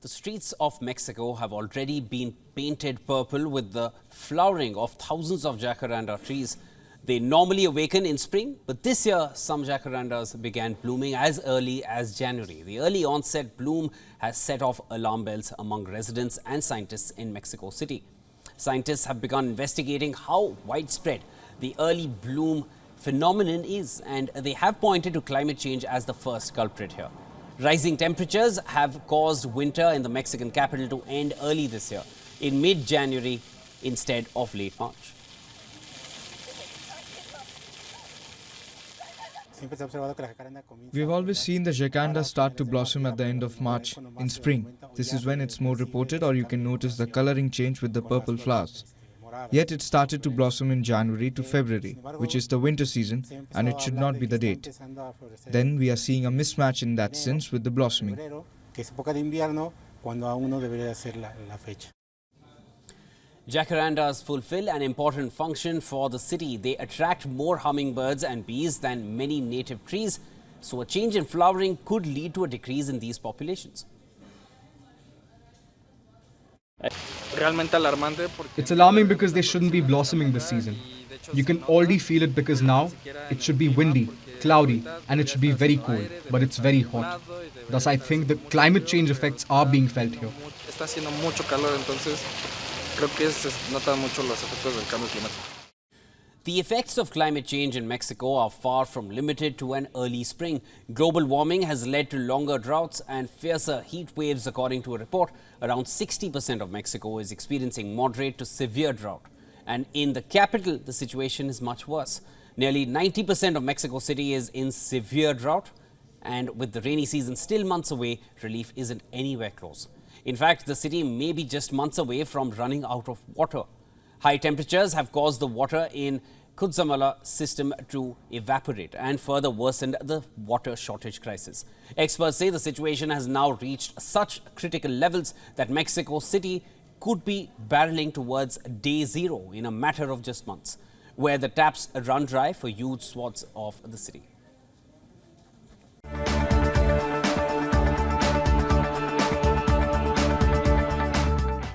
The streets of Mexico have already been painted purple with the flowering of thousands of jacaranda trees. They normally awaken in spring, but this year some jacarandas began blooming as early as January. The early onset bloom has set off alarm bells among residents and scientists in Mexico City. Scientists have begun investigating how widespread the early bloom phenomenon is, and they have pointed to climate change as the first culprit here. Rising temperatures have caused winter in the Mexican capital to end early this year, in mid-January instead of late March. We've always seen the jacaranda start to blossom at the end of March, in spring. This is when it's more reported, or you can notice the coloring change with the purple flowers. Yet it started to blossom in January to February, which is the winter season, and it should not be the date. Then we are seeing a mismatch in that sense with the blossoming. Jacarandas fulfill an important function for the city. They attract more hummingbirds and bees than many native trees, so a change in flowering could lead to a decrease in these populations. It's alarming because they shouldn't be blossoming this season. You can already feel it because now it should be windy, cloudy, and it should be very cold, but it's very hot. Thus, I think the climate change effects are being felt here. The effects of climate change in Mexico are far from limited to an early spring. Global warming has led to longer droughts and fiercer heat waves. According to a report, around 60% of Mexico is experiencing moderate to severe drought. And in the capital, the situation is much worse. Nearly 90% of Mexico City is in severe drought. And with the rainy season still months away, relief isn't anywhere close. In fact, the city may be just months away from running out of water. High temperatures have caused the water in Cutzamala system to evaporate and further worsened the water shortage crisis. Experts say the situation has now reached such critical levels that Mexico City could be barreling towards day zero in a matter of just months, where the taps run dry for huge swaths of the city.